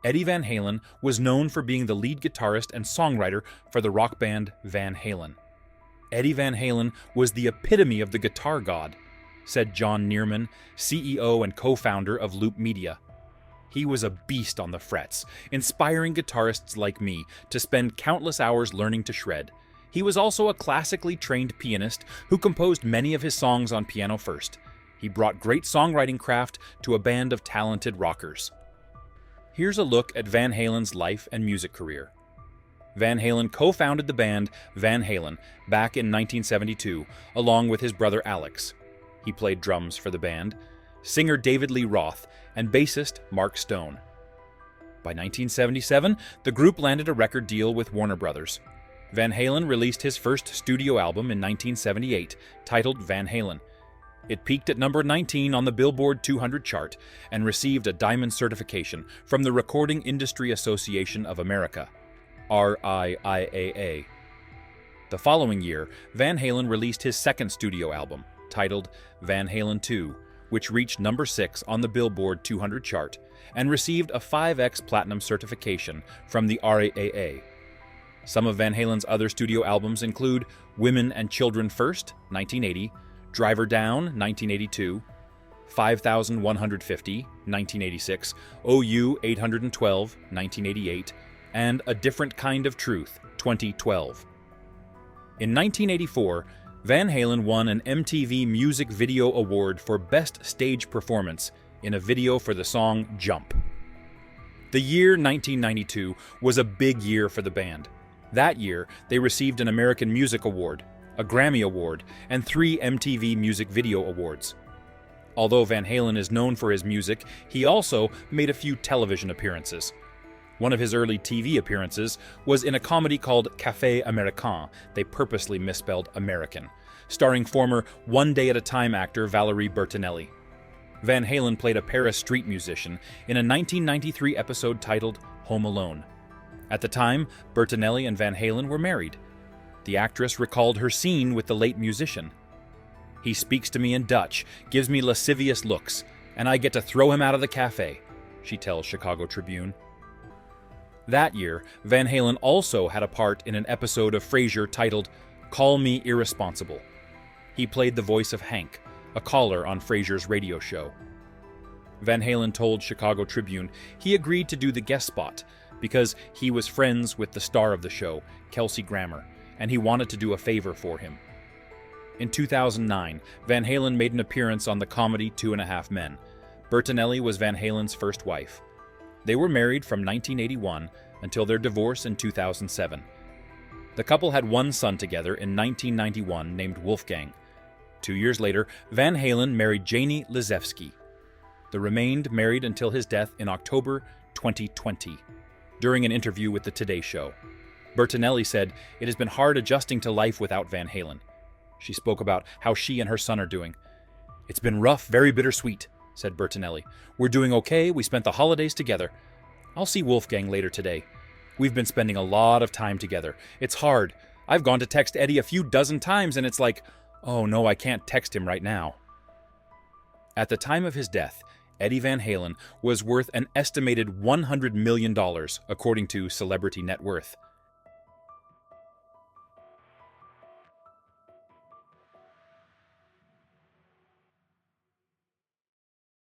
Eddie Van Halen was known for being the lead guitarist and songwriter for the rock band Van Halen. Eddie Van Halen was the epitome of the guitar god, said John Neerman, CEO and co-founder of Loop Media. He was a beast on the frets, inspiring guitarists like me to spend countless hours learning to shred. He was also a classically trained pianist who composed many of his songs on piano first. He brought great songwriting craft to a band of talented rockers. Here's a look at Van Halen's life and music career. Van Halen co-founded the band Van Halen back in 1972, along with his brother Alex. He played drums for the band, singer David Lee Roth, and bassist Mark Stone. By 1977, the group landed a record deal with Warner Brothers. Van Halen released his first studio album in 1978, titled Van Halen. It peaked at number 19 on the Billboard 200 chart and received a diamond certification from the Recording Industry Association of America, RIAA. The following year, Van Halen released his second studio album, titled Van Halen 2, which reached number 6 on the Billboard 200 chart and received a 5X Platinum certification from the RIAA. Some of Van Halen's other studio albums include Women and Children First, 1980, Driver Down, 1982, 5150, 1986, OU 812, 1988, and A Different Kind of Truth, 2012. In 1984, Van Halen won an MTV Music Video Award for Best Stage Performance in a video for the song Jump. The year 1992 was a big year for the band. That year, they received an American Music Award, a Grammy Award, and 3 MTV Music Video Awards. Although Van Halen is known for his music, he also made a few television appearances. One of his early TV appearances was in a comedy called Café Américain, they purposely misspelled American, starring former One Day at a Time actor Valerie Bertinelli. Van Halen played a Paris street musician in a 1993 episode titled Home Alone. At the time, Bertinelli and Van Halen were married. The actress recalled her scene with the late musician. "He speaks to me in Dutch, gives me lascivious looks, and I get to throw him out of the cafe," she tells Chicago Tribune. That year, Van Halen also had a part in an episode of Frasier titled Call Me Irresponsible. He played the voice of Hank, a caller on Frasier's radio show. Van Halen told Chicago Tribune he agreed to do the guest spot because he was friends with the star of the show, Kelsey Grammer, and he wanted to do a favor for him. In 2009, Van Halen made an appearance on the comedy 2.5 Men. Bertinelli was Van Halen's first wife. They were married from 1981 until their divorce in 2007. The couple had one son together in 1991 named Wolfgang. 2 years later, Van Halen married Janie Lizewski. They remained married until his death in October 2020. During an interview with The Today Show, Bertinelli said, "It has been hard adjusting to life without Van Halen." She spoke about how she and her son are doing. "It's been rough, very bittersweet," said Bertinelli. "We're doing okay, we spent the holidays together. I'll see Wolfgang later today. We've been spending a lot of time together. It's hard. I've gone to text Eddie a few dozen times and it's like, oh no, I can't text him right now." At the time of his death, Eddie Van Halen was worth an estimated $100 million, according to Celebrity Net Worth.